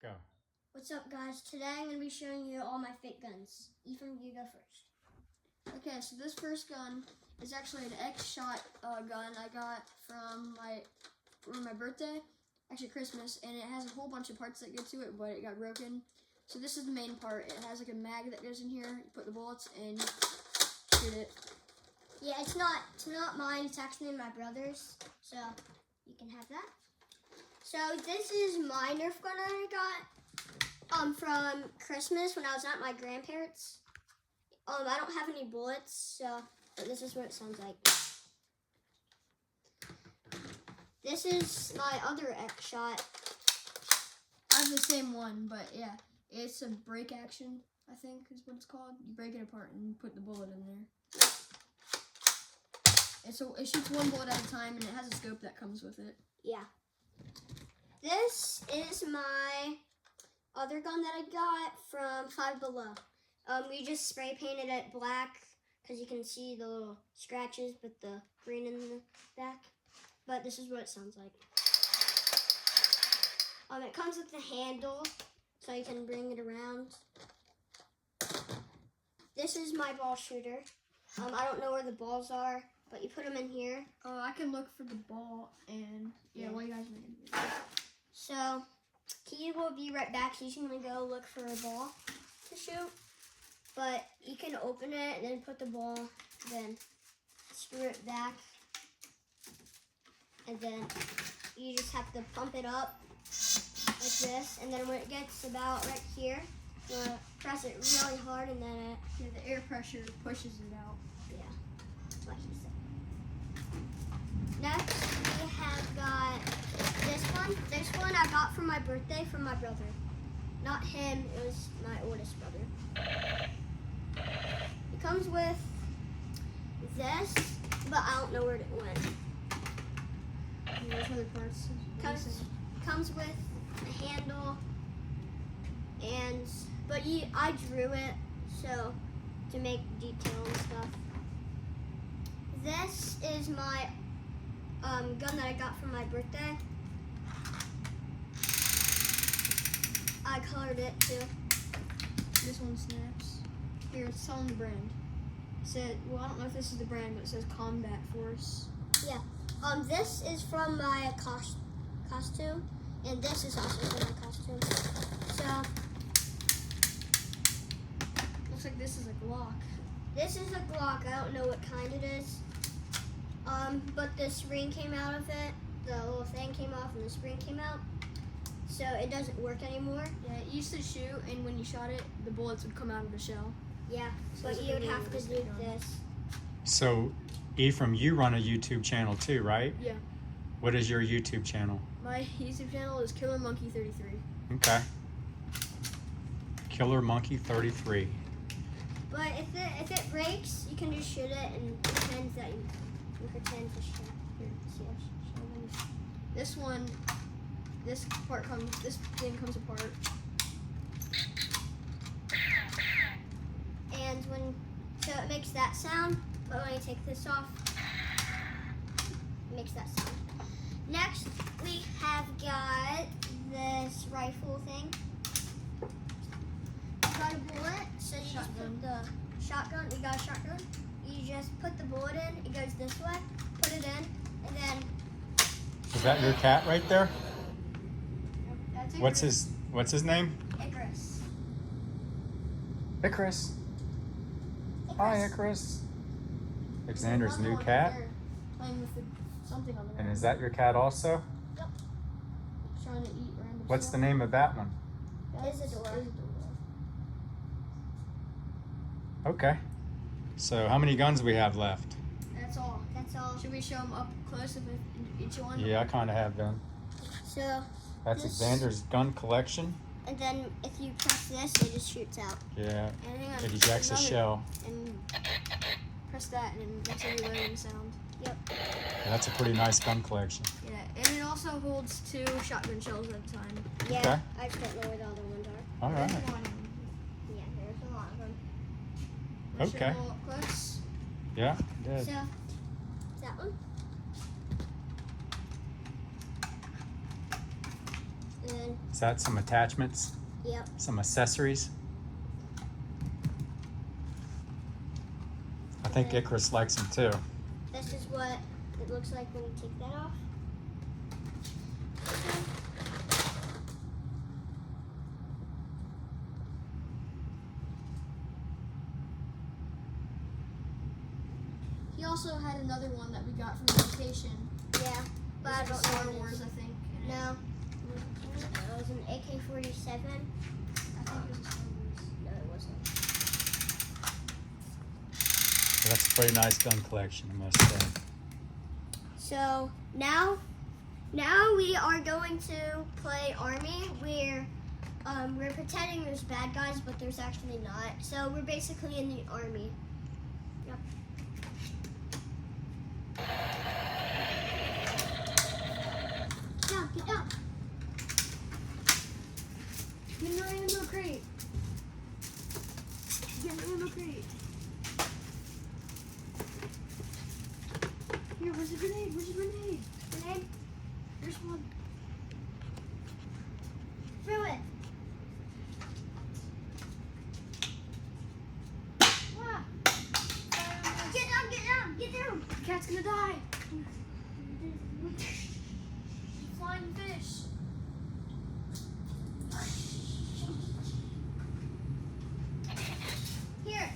go. What's up, guys? Today I'm going to be showing you all my fake guns. Ethan, you go first. Okay, so this first gun is actually an X-Shot gun I got from my birthday, actually Christmas, and it has a whole bunch of parts that go to it, but it got broken. So this is the main part. It has like a mag that goes in here. You put the bullets and you shoot it. Yeah, it's not mine. It's actually my brother's, so you can have that. So this is my Nerf gun I got from Christmas when I was at my grandparents'. I don't have any bullets, so this is what it sounds like. This is my other X-Shot. I have the same one, but yeah, it's a break action, I think is what it's called. You break it apart and you put the bullet in there. And so it shoots one bullet at a time, and it has a scope that comes with it. Yeah. This is my other gun that I got from Five Below. We just spray painted it black because you can see the little scratches with the green in the back. But this is what it sounds like. It comes with the handle so you can bring it around. This is my ball shooter. I don't know where the balls are, but you put them in here. I can look for the ball, and yeah, while you guys are making it. So he will be right back. He's gonna go look for a ball to shoot. But you can open it and then put the ball, then screw it back, and then you just have to pump it up like this. And then when it gets about right here, you wanna press it really hard, and then The air pressure pushes it out. yeah, like he said. Next, we have got this one. This one I got for my birthday from my brother. Not him, it was my oldest brother. It comes with this, but I don't know where it went. And there's other parts. Comes with a handle, but I drew it, so to make detail and stuff. This is my gun that I got for my birthday. I colored it too. This one snaps. Here, it's telling the brand. It said, well, I don't know if this is the brand, but it says Combat Force. Yeah. This is from my costume, and this is also from my costume. So Looks like this is a Glock. this is a Glock. I don't know what kind it is. But the spring came out of it. The little thing came off, and the spring came out. So it doesn't work anymore. Yeah, it used to shoot, and when you shot it, the bullets would come out of the shell. Yeah, So but it's you would really have to do interesting. this. So, Ephraim, you run a YouTube channel too, right? Yeah. What is your YouTube channel? My YouTube channel is Killer Monkey 33. Okay. Killer Monkey 33. But if it breaks, you can just shoot it and pretend that you pretend to shoot. Here, see, I'll show them. This thing comes apart. And so it makes that sound, but when I take this off, it makes that sound. Next, we have got this rifle thing. You got a bullet, so you just put the shotgun. You got a shotgun. You just put the bullet in. It goes this way. Put it in, and then Is that your cat right there? That's it. What's his name? Icarus. Icarus. Hi, Icarus. Alexander's One new more cat. there, playing with something on the And ground. is that your cat also? Trying to eat random What's stuff. the name of that one? That's Isadora. Okay. So how many guns we have left? That's all. That's all. Should we show them up close of each one? Yeah, I kind of have them. So, That's This- Alexander's gun collection. and then if you press this, it just shoots out. Yeah, And hang on, it ejects a another- shell. And press that, and it makes a reloading sound. Yeah, that's a pretty nice gun collection. Yeah, and it also holds 2 shotgun shells at a time. Yeah, Okay. I just don't know where the other ones are. All There's right. a lot of them. Yeah, there's a lot of them. Wanna show Okay. them all up close? Yeah, it So, did. that one. And Is that some attachments? yep. Some accessories? I think Okay. Icarus likes them too. This is what it looks like when you take that off. He also had another one that we got from vacation. Yeah, but I It was don't Star know. Wars, I think. in it. No. It was an AK-47. I think it was a Star Wars. No, it wasn't. That's a pretty nice gun collection, I must say. So now we are going to play Army. We're pretending there's bad guys, but there's actually not. So we're basically in the Army. Yep. Get down. Get an ammo crate. Get an ammo crate. Here, where's the grenade? Where's the grenade? Grenade. There's one. Throw it. Ah, Get down. Get down. Get down. the cat's gonna die. Flying fish.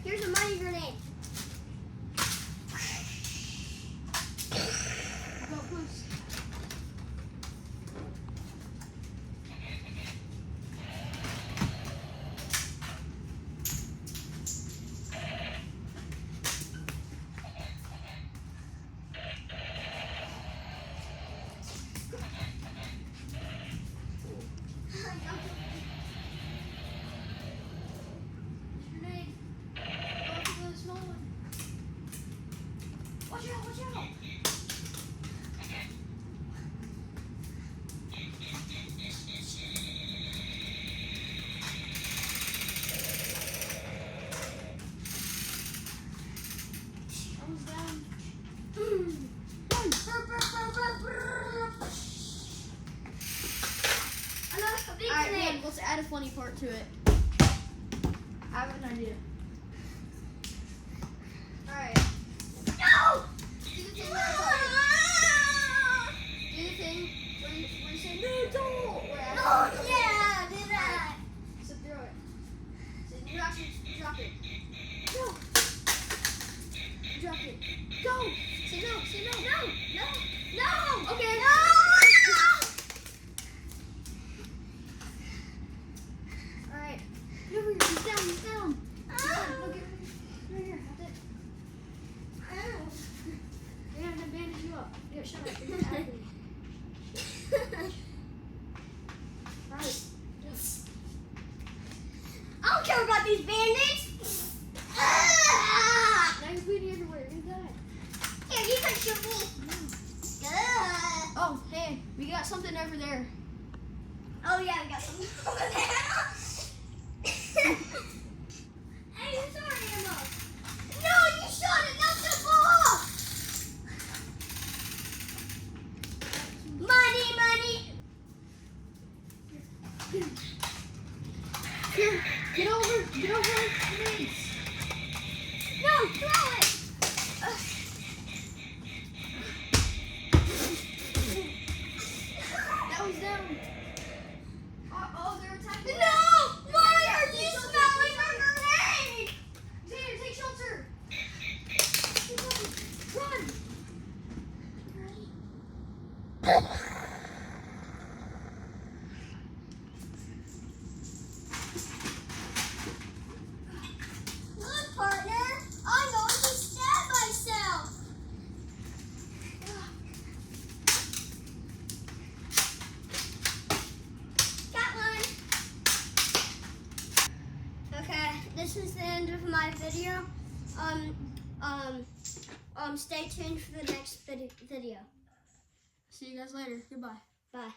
Here's a money grenade. Go close. Grenade. Go for the small one. Watch out, watch out. Almost down. Another big Alright, grenade. man, let's add a funny part to it. I have an idea. Alright. No! Do the thing where you say, no, don't! No, yeah, do that. So throw it. So you actually drop it. No! Drop it. Go! Say no, say no. No! Okay. No! Alright. Get over here. He's down, he's down. Look at right here. That's it. Yeah, I'm gonna bandage you up. Yeah, shut up. You're out of here. Right. Yes. I don't care about these band-aids. Now you're bleeding everywhere. You're gonna die. Here, you can shoot me. Oh, hey, we got something over there. Oh yeah, we got some over there. Hey, who's our ammo? No, you shot it. That's the ball. Money. Here, get over, please. No, throw it. That was down. Oh, they're attacking. No, why are you smelling a grenade? Xander, take shelter. Run. Look, partner, I'm going to stab myself. Got one. Okay, this is the end of my video. Stay tuned for the next video. See you guys later. Goodbye. Bye.